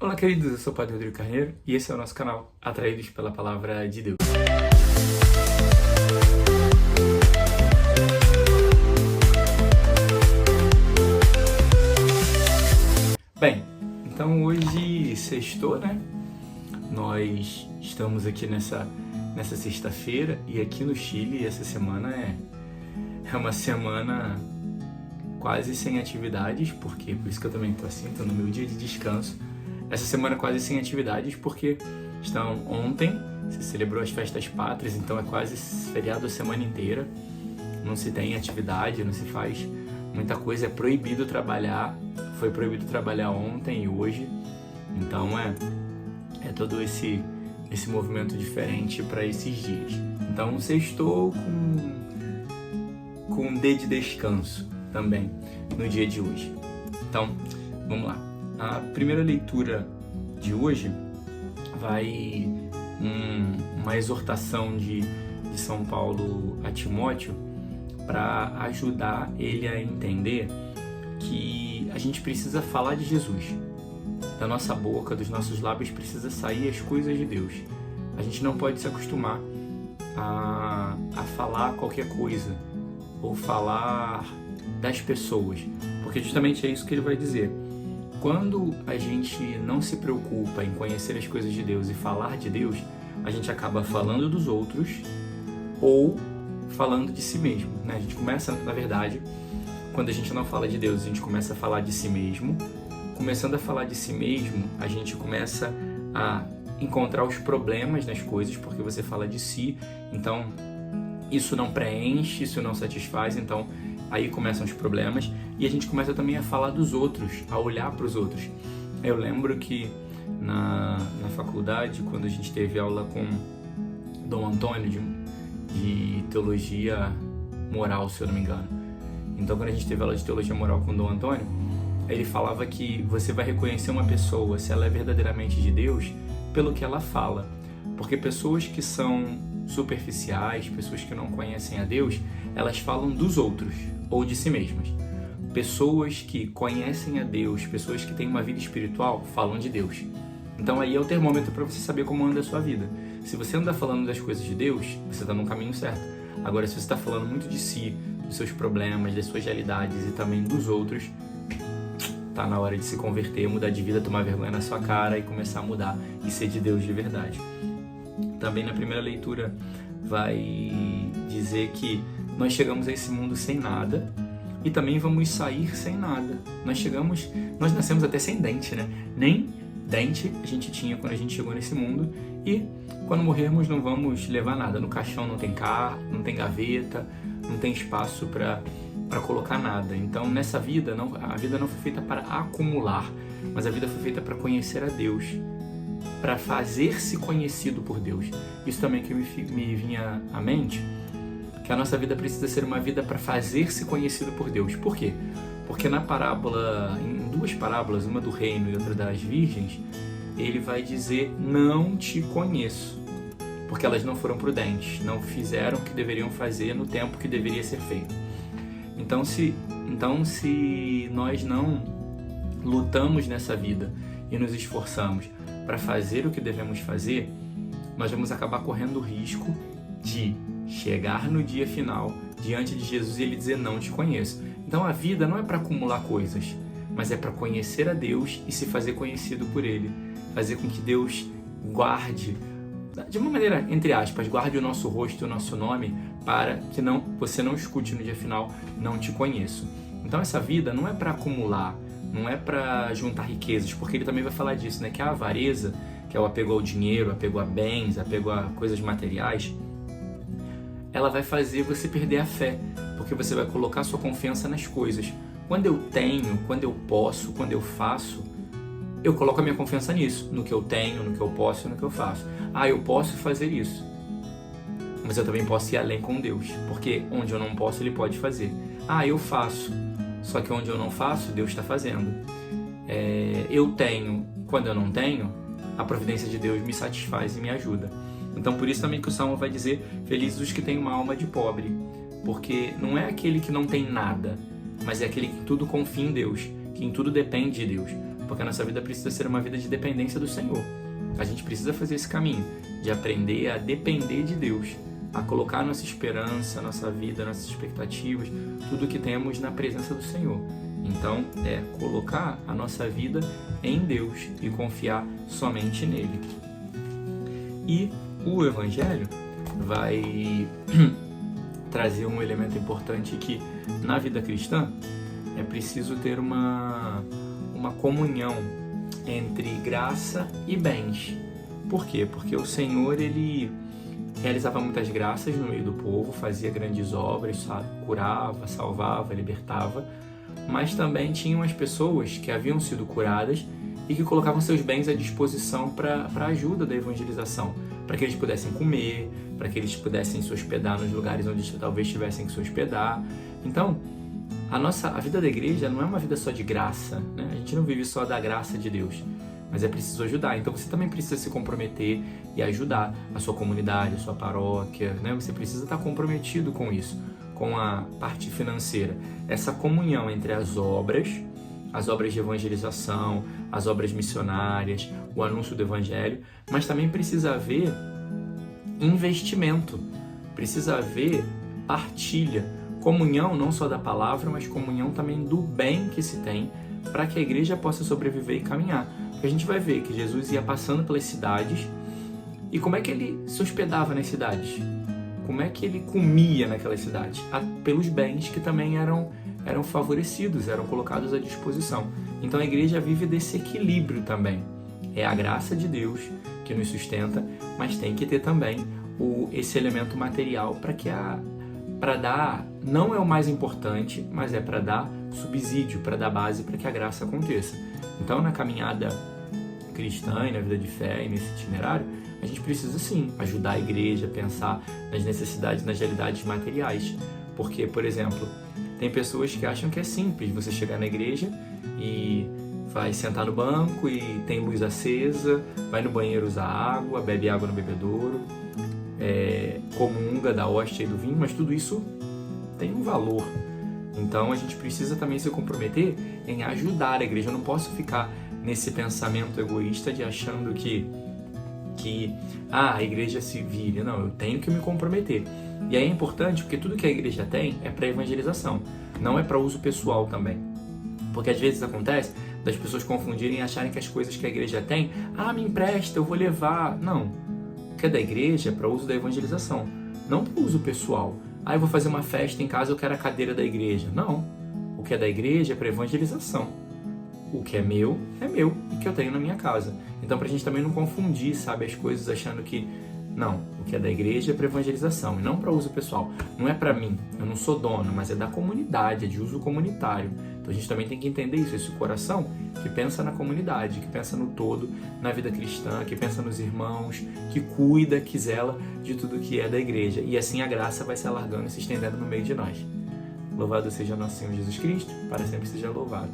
Olá, queridos, eu sou o Padre Rodrigo Carneiro e esse é o nosso canal Atraídos pela Palavra de Deus. Bem, então hoje sextou, né? Nós estamos aqui nessa sexta-feira e aqui no Chile essa semana é uma semana quase sem atividades, porque por isso que eu também estou assim, estou no meu dia de descanso. Essa semana quase sem atividades, porque ontem se celebrou as festas pátrias, então é quase feriado a semana inteira. Não se tem atividade, não se faz muita coisa, é proibido trabalhar. Foi proibido trabalhar ontem e hoje, então é todo esse movimento diferente para esses dias. Então sextou com um dia de descanso também no dia de hoje. Então, vamos lá. A primeira leitura de hoje vai uma exortação de São Paulo a Timóteo para ajudar ele a entender que a gente precisa falar de Jesus. Da nossa boca, dos nossos lábios, precisa sair as coisas de Deus. A gente não pode se acostumar a falar qualquer coisa ou falar das pessoas, porque justamente é isso que ele vai dizer. Quando a gente não se preocupa em conhecer as coisas de Deus e falar de Deus, a gente acaba falando dos outros ou falando de si mesmo, né? A gente começa, na verdade, quando a gente não fala de Deus, a gente começa a falar de si mesmo. Começando a falar de si mesmo, a gente começa a encontrar os problemas nas coisas, porque você fala de si, então isso não preenche, isso não satisfaz, então aí começam os problemas e a gente começa também a falar dos outros, a olhar para os outros. Eu lembro que na faculdade, quando a gente teve aula com Dom Antônio de teologia moral, se eu não me engano. Então, quando a gente teve aula de teologia moral com Dom Antônio, ele falava que você vai reconhecer uma pessoa, se ela é verdadeiramente de Deus, pelo que ela fala. Porque pessoas que são superficiais, pessoas que não conhecem a Deus, elas falam dos outros ou de si mesmas. Pessoas que conhecem a Deus, pessoas que têm uma vida espiritual, falam de Deus. Então aí é o termômetro para você saber como anda a sua vida. Se você anda falando das coisas de Deus, você está no caminho certo. Agora, se você está falando muito de si, dos seus problemas, das suas realidades e também dos outros, tá na hora de se converter, mudar de vida, tomar vergonha na sua cara e começar a mudar e ser de Deus de verdade. Também na primeira leitura vai dizer que nós chegamos a esse mundo sem nada e também vamos sair sem nada. Nós nascemos até sem dente, né? Nem dente a gente tinha quando a gente chegou nesse mundo e quando morrermos não vamos levar nada. No caixão não tem carro, não tem gaveta, não tem espaço para colocar nada. Então nessa vida, a vida não foi feita para acumular, mas a vida foi feita para conhecer a Deus, para fazer-se conhecido por Deus. Isso também que me vinha à mente, que a nossa vida precisa ser uma vida para fazer-se conhecido por Deus. Por quê? Porque na parábola, em duas parábolas, uma do reino e outra das virgens, ele vai dizer, não te conheço, porque elas não foram prudentes, não fizeram o que deveriam fazer no tempo que deveria ser feito. Então se nós não lutamos nessa vida e nos esforçamos para fazer o que devemos fazer, nós vamos acabar correndo o risco de chegar no dia final diante de Jesus e ele dizer, não te conheço. Então a vida não é para acumular coisas, mas é para conhecer a Deus e se fazer conhecido por Ele. Fazer com que Deus guarde, de uma maneira, entre aspas, guarde o nosso rosto e o nosso nome para que você não escute no dia final, não te conheço. Então essa vida não é para acumular, não é para juntar riquezas, porque ele também vai falar disso, né? Que a avareza, que é o apego ao dinheiro, apego a bens, apego a coisas materiais, ela vai fazer você perder a fé, porque você vai colocar sua confiança nas coisas. Quando eu tenho, quando eu posso, quando eu faço, eu coloco a minha confiança nisso, no que eu tenho, no que eu posso e no que eu faço. Eu posso fazer isso, mas eu também posso ir além com Deus, porque onde eu não posso, Ele pode fazer. Eu faço, só que onde eu não faço, Deus está fazendo. Eu tenho, quando eu não tenho, a providência de Deus me satisfaz e me ajuda. Então por isso também que o Salmo vai dizer, felizes os que têm uma alma de pobre, porque não é aquele que não tem nada, mas é aquele que em tudo confia em Deus, que em tudo depende de Deus. porque a nossa vida precisa ser uma vida de dependência do Senhor. A gente precisa fazer esse caminho de aprender a depender de Deus, a colocar nossa esperança, nossa vida, nossas expectativas, tudo que temos na presença do Senhor. Então, é colocar a nossa vida em Deus e confiar somente nele. E o Evangelho vai trazer um elemento importante que, na vida cristã, é preciso ter uma comunhão entre graça e bens. Por quê? Porque o Senhor, ele realizava muitas graças no meio do povo, fazia grandes obras, sabe? Curava, salvava, libertava, mas também tinham as pessoas que haviam sido curadas e que colocavam seus bens à disposição para a ajuda da evangelização, para que eles pudessem comer, para que eles pudessem se hospedar nos lugares onde talvez tivessem que se hospedar. Então, a vida da igreja não é uma vida só de graça, né? A gente não vive só da graça de Deus, mas é preciso ajudar. Então você também precisa se comprometer e ajudar a sua comunidade, a sua paróquia, né? Você precisa estar comprometido com isso, com a parte financeira. Essa comunhão entre as obras de evangelização, as obras missionárias, o anúncio do evangelho, mas também precisa haver investimento, precisa haver partilha, comunhão não só da palavra, mas comunhão também do bem que se tem, para que a igreja possa sobreviver e caminhar. Porque a gente vai ver que Jesus ia passando pelas cidades, e como é que ele se hospedava nas cidades? Como é que ele comia naquelas cidades? Pelos bens que também eram favorecidos, eram colocados à disposição. Então a igreja vive desse equilíbrio também. É a graça de Deus que nos sustenta, mas tem que ter também esse elemento material para dar, não é o mais importante, mas é para dar subsídio, para dar base para que a graça aconteça. Então, na caminhada cristã e na vida de fé e nesse itinerário, a gente precisa sim ajudar a igreja a pensar nas necessidades, nas realidades materiais. Porque, por exemplo, tem pessoas que acham que é simples você chegar na igreja e vai sentar no banco e tem luz acesa, vai no banheiro usar água, bebe água no bebedouro, comunga da hóstia e do vinho, mas tudo isso tem um valor. Então a gente precisa também se comprometer em ajudar a igreja. Eu não posso ficar nesse pensamento egoísta de achando que a igreja se vire. Não, eu tenho que me comprometer. E aí é importante porque tudo que a igreja tem é para evangelização, não é para uso pessoal também. Porque às vezes acontece das pessoas confundirem e acharem que as coisas que a igreja tem, me empresta, eu vou levar. Não, o que é da igreja é para uso da evangelização, não para uso pessoal. Eu vou fazer uma festa em casa, eu quero a cadeira da igreja. Não, o que é da igreja é para evangelização. O que é meu e que eu tenho na minha casa. Então, para a gente também não confundir, sabe, as coisas achando que não, o que é da igreja é para evangelização e não para uso pessoal. Não é para mim, eu não sou dono, mas é da comunidade, é de uso comunitário. Então a gente também tem que entender isso, esse coração que pensa na comunidade, que pensa no todo, na vida cristã, que pensa nos irmãos, que cuida, que zela de tudo que é da igreja. E assim a graça vai se alargando e se estendendo no meio de nós. Louvado seja nosso Senhor Jesus Cristo, para sempre seja louvado.